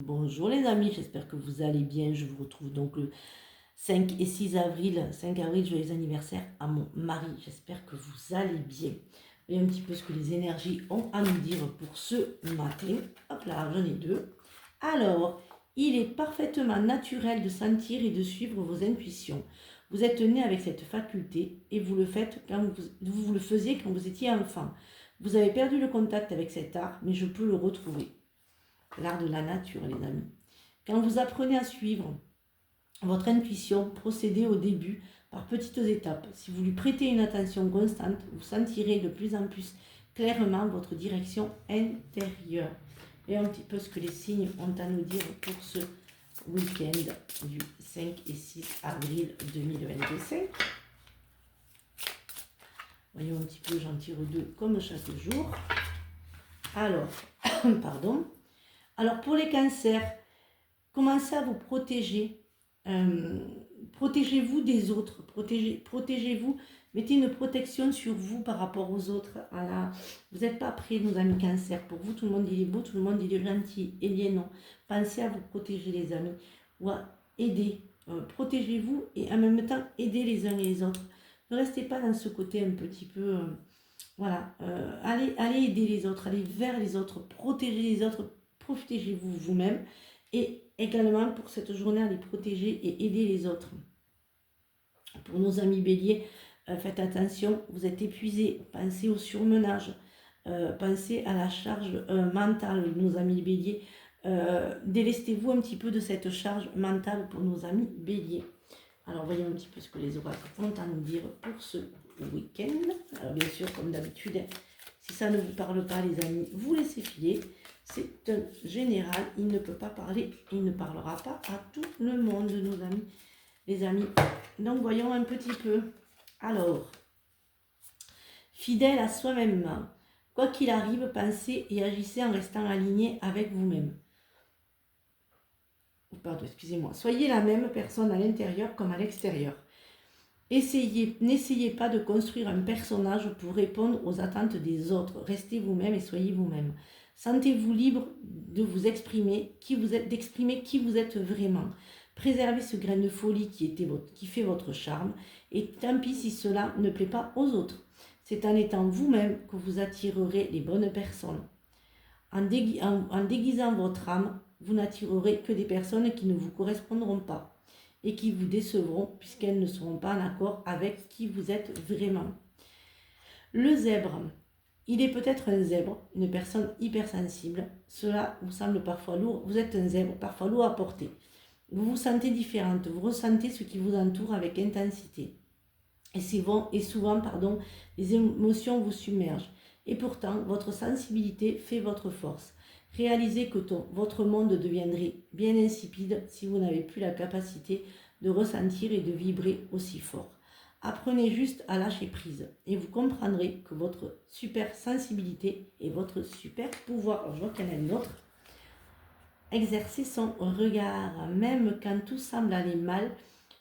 Bonjour les amis, j'espère que vous allez bien. Je vous retrouve donc le 5 et 6 avril. 5 avril, joyeux anniversaire à mon mari. J'espère que vous allez bien. Voyons un petit peu ce que les énergies ont à nous dire pour ce matin. Hop là, j'en ai deux. Alors, il est parfaitement naturel de sentir et de suivre vos intuitions. Vous êtes né avec cette faculté et vous le faites quand vous le faisiez quand vous étiez enfant. Vous avez perdu le contact avec cet art, mais je peux le retrouver. L'art de la nature, les amis. Quand vous apprenez à suivre votre intuition, procédez au début par petites étapes. Si vous lui prêtez une attention constante, vous sentirez de plus en plus clairement votre direction intérieure. Et un petit peu ce que les signes ont à nous dire pour ce week-end du 5 et 6 avril 2025. Voyons un petit peu, j'en tire deux comme chaque jour. Alors, pardon. Alors pour les cancers, commencez à vous protéger. Protégez-vous des autres. Protégez-vous. Mettez une protection sur vous par rapport aux autres. Voilà. Vous n'êtes pas prêts, nos amis cancer. Pour vous, tout le monde il est beau, tout le monde il est gentil. Eh bien non. Pensez à vous protéger, les amis. Ou à aider. Protégez-vous et en même temps, aidez les uns et les autres. Ne restez pas dans ce côté un petit peu... voilà. Allez aider les autres. Allez vers les autres. Protégez les autres. Protégez-vous vous-même. Et également pour cette journée, à les protéger et aider les autres. Pour nos amis béliers, faites attention, vous êtes épuisés, pensez au surmenage, pensez à la charge mentale, nos amis béliers. Délestez-vous un petit peu de cette charge mentale pour nos amis béliers. Alors voyons un petit peu ce que les oracles ont à nous dire pour ce week-end. Alors bien sûr, comme d'habitude, si ça ne vous parle pas les amis, vous laissez filer. C'est un général, il ne peut pas parler, il ne parlera pas à tout le monde, nos amis, les amis. Donc voyons un petit peu. Alors, fidèle à soi-même, quoi qu'il arrive, pensez et agissez en restant aligné avec vous-même. Pardon, excusez-moi. Soyez la même personne à l'intérieur comme à l'extérieur. N'essayez pas de construire un personnage pour répondre aux attentes des autres. Restez vous-même et soyez vous-même. Sentez-vous libre de vous exprimer, d'exprimer qui vous êtes vraiment. Préservez ce grain de folie qui fait votre charme, et tant pis si cela ne plaît pas aux autres. C'est en étant vous-même que vous attirerez les bonnes personnes. En déguisant votre âme, vous n'attirerez que des personnes qui ne vous correspondront pas et qui vous décevront puisqu'elles ne seront pas en accord avec qui vous êtes vraiment. Le zèbre. Il est peut-être un zèbre, une personne hypersensible. Cela vous semble parfois lourd. Vous êtes un zèbre, parfois lourd à porter. Vous vous sentez différente, vous ressentez ce qui vous entoure avec intensité. Et souvent, les émotions vous submergent. Et pourtant, votre sensibilité fait votre force. Réalisez que votre monde deviendrait bien insipide si vous n'avez plus la capacité de ressentir et de vibrer aussi fort. Apprenez juste à lâcher prise et vous comprendrez que votre super sensibilité est votre super pouvoir. Alors, je vois qu'il y en a une autre. Exercer son regard, même quand tout semble aller mal,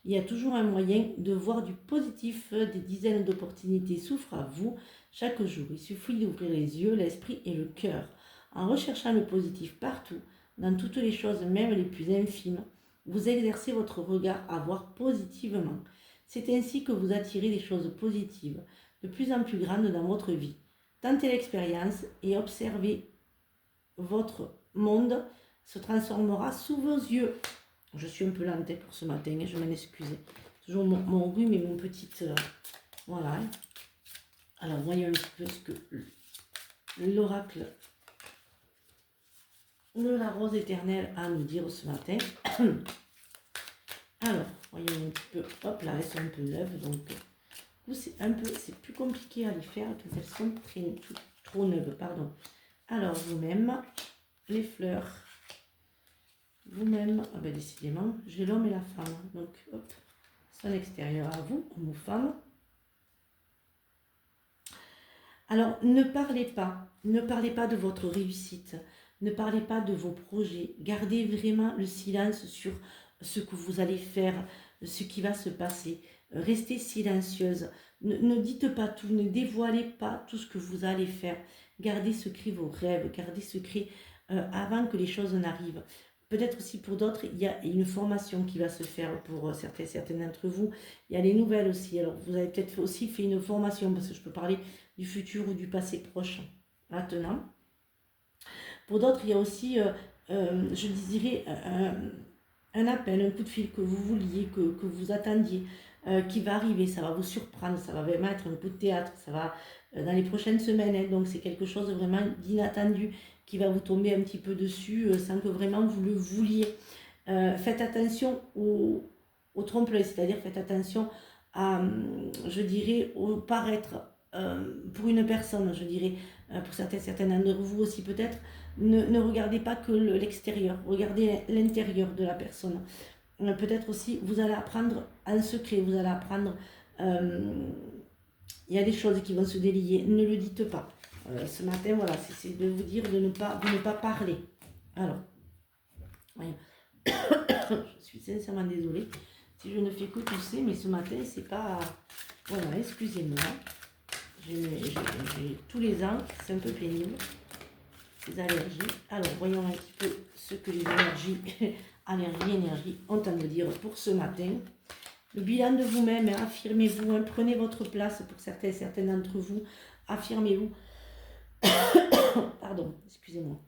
il y a toujours un moyen de voir du positif. Des dizaines d'opportunités s'ouvrent à vous chaque jour. Il suffit d'ouvrir les yeux, l'esprit et le cœur. En recherchant le positif partout, dans toutes les choses, même les plus infimes, vous exercez votre regard à voir positivement. C'est ainsi que vous attirez des choses positives, de plus en plus grandes dans votre vie. Tentez l'expérience et observez votre monde se transformera sous vos yeux. Je suis un peu lente pour ce matin, je m'en excuse. Toujours mon rhume et mon petit... voilà. Alors, voyons un petit peu ce que l'oracle de la rose éternelle a à nous dire ce matin. Alors, voyons un petit peu. Hop là, elles sont un peu neuves, donc c'est plus compliqué à les faire quand elles sont trop neuves, pardon. Alors, vous-même, les fleurs. Vous-même, ah ben décidément, j'ai l'homme et la femme. Donc, hop, c'est à l'extérieur à vous, homme ou femme. Alors, ne parlez pas de votre réussite, ne parlez pas de vos projets. Gardez vraiment le silence sur ce que vous allez faire, ce qui va se passer. Restez silencieuse. Ne dites pas tout, ne dévoilez pas tout ce que vous allez faire. Gardez secret vos rêves, gardez secret avant que les choses n'arrivent. peut-être aussi pour d'autres, il y a une formation qui va se faire pour certains d'entre vous. Il y a les nouvelles aussi. Alors, vous avez peut-être aussi fait une formation, parce que je peux parler du futur ou du passé proche maintenant. Pour d'autres, il y a aussi, je dirais, un appel, un coup de fil que vous vouliez, que vous attendiez, qui va arriver. Ça va vous surprendre, ça va vraiment être un coup de théâtre. Ça va dans les prochaines semaines. Hein, donc, c'est quelque chose de vraiment d'inattendu qui va vous tomber un petit peu dessus sans que vraiment vous le vouliez. Faites attention au trompe-l'œil, c'est-à-dire faites attention à, je dirais, au paraître pour une personne, je dirais, pour certains d'entre vous aussi peut-être, ne regardez pas que l'extérieur, regardez l'intérieur de la personne. Peut-être aussi, vous allez apprendre en secret, vous allez apprendre, il y a des choses qui vont se délier, ne le dites pas. Ce matin, voilà, c'est de vous dire de ne pas parler. Alors, voyons. Je suis sincèrement désolée si je ne fais que tousser, mais ce matin, c'est pas... Voilà, excusez-moi. J'ai tous les ans, c'est un peu pénible, ces allergies. Alors, voyons un petit peu ce que les énergies ont à me dire pour ce matin. Le bilan de vous-même, hein, affirmez-vous, hein, prenez votre place pour certains d'entre vous, affirmez-vous. Pardon, excusez-moi.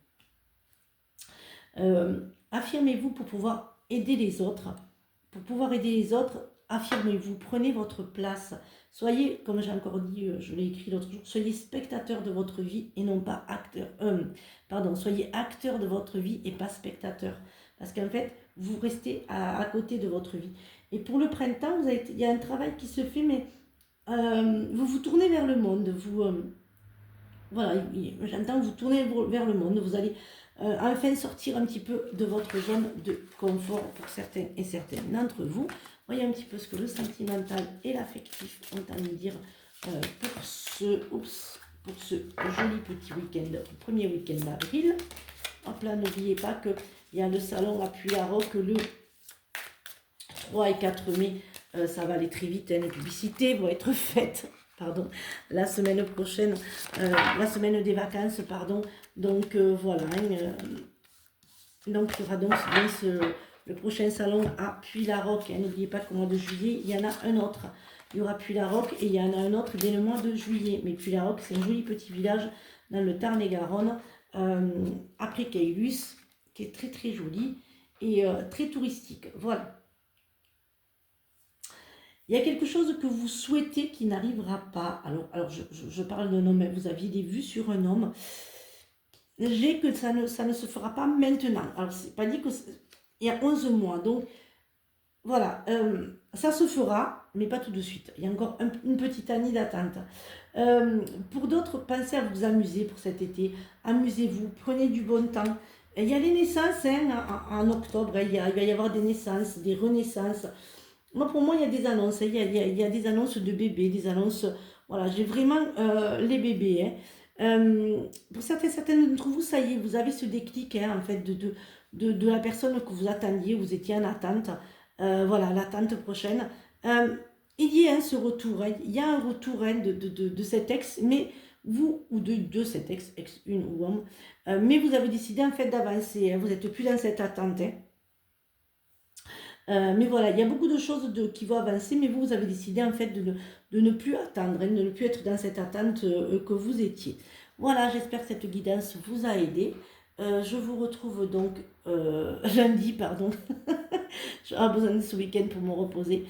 Affirmez-vous pour pouvoir aider les autres. Pour pouvoir aider les autres, affirmez-vous, prenez votre place. Soyez, comme j'ai encore dit, je l'ai écrit l'autre jour, soyez spectateur de votre vie et non pas acteur. Soyez acteur de votre vie et pas spectateur. Parce qu'en fait, vous restez à côté de votre vie. Et pour le printemps, il y a un travail qui se fait, mais vous vous tournez vers le monde. Voilà, j'entends vous tourner vers le monde. Vous allez enfin sortir un petit peu de votre zone de confort pour certains et certaines d'entre vous. Voyez un petit peu ce que le sentimental et l'affectif ont à nous dire pour ce joli petit week-end, premier week-end d'avril. Hop là, n'oubliez pas qu'il y a le salon à Puylaroc le 3 et 4 mai. Ça va aller très vite, hein, les publicités vont être faites. Pardon, la semaine prochaine, la semaine des vacances, pardon. Donc voilà, donc il y aura donc le prochain salon à Puylaroc. Hein. N'oubliez pas qu'au mois de juillet, il y en a un autre. Il y aura Puylaroc et il y en a un autre dès le mois de juillet. Mais Puylaroc, c'est un joli petit village dans le Tarn-et-Garonne, après Caylus, qui est très très joli et très touristique. Voilà. Il y a quelque chose que vous souhaitez qui n'arrivera pas. Alors je parle d'un homme, vous aviez des vues sur un homme. J'ai que ça ne se fera pas maintenant. Alors, c'est pas dit il y a 11 mois. Donc, voilà, ça se fera, mais pas tout de suite. Il y a encore une petite année d'attente. Pour d'autres, pensez à vous amuser pour cet été. Amusez-vous, prenez du bon temps. Il y a les naissances hein, en octobre. Il va y avoir des naissances, des renaissances. Pour moi, il y a des annonces. Il y a des annonces de bébés, des annonces... Voilà, j'ai vraiment les bébés. Hein. Pour certains d'entre vous, ça y est, vous avez ce déclic hein, en fait, de la personne que vous attendiez, vous étiez en attente. Voilà, l'attente prochaine. Il y a ce retour. Hein, il y a un retour hein, de cet ex, mais vous, ou de cet ex, une ou homme, mais vous avez décidé en fait d'avancer. Hein, vous n'êtes plus dans cette attente. Hein. Mais voilà, il y a beaucoup de choses qui vont avancer, mais vous avez décidé en fait de ne plus attendre, hein, de ne plus être dans cette attente que vous étiez. Voilà, j'espère que cette guidance vous a aidé. Je vous retrouve donc lundi, pardon. J'aurai besoin de ce week-end pour me reposer.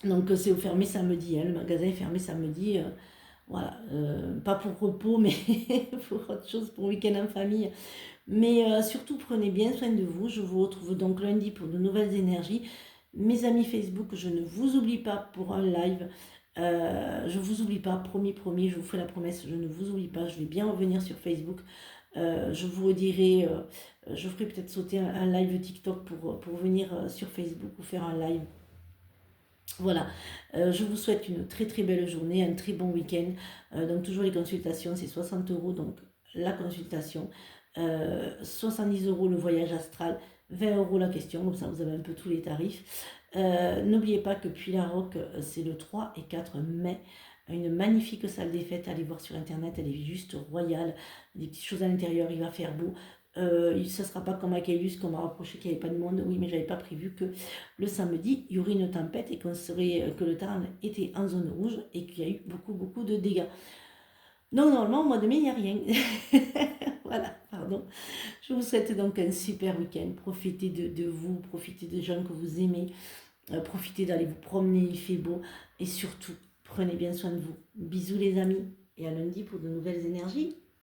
Donc c'est fermé samedi, hein, le magasin est fermé samedi. Voilà, pas pour repos, mais pour autre chose, pour week-end en famille. Mais surtout, prenez bien soin de vous. Je vous retrouve donc lundi pour de nouvelles énergies. Mes amis Facebook, je ne vous oublie pas pour un live. Je ne vous oublie pas, promis, je vous fais la promesse, je ne vous oublie pas. Je vais bien revenir sur Facebook. Je vous redirai, je ferai peut-être sauter un live TikTok pour venir sur Facebook ou faire un live. Voilà, je vous souhaite une très très belle journée, un très bon week-end. Donc toujours les consultations, c'est 60 €, donc la consultation. 70 € le voyage astral, 20 € la question, comme ça vous avez un peu tous les tarifs. N'oubliez pas que Puylaroc, c'est le 3 et 4 mai. Une magnifique salle des fêtes, allez voir sur internet, elle est juste royale. Des petites choses à l'intérieur, il va faire beau. Ça ne sera pas comme à Caylus qu'on m'a rapproché qu'il n'y avait pas de monde. Oui, mais j'avais pas prévu que le samedi, il y aurait une tempête et que le Tarn était en zone rouge et qu'il y a eu beaucoup de dégâts. Donc normalement, au mois de mai, il n'y a rien. Voilà, pardon. Je vous souhaite donc un super week-end. Profitez de vous, profitez des gens que vous aimez, profitez d'aller vous promener, il fait beau. Et surtout, prenez bien soin de vous. Bisous les amis et à lundi pour de nouvelles énergies.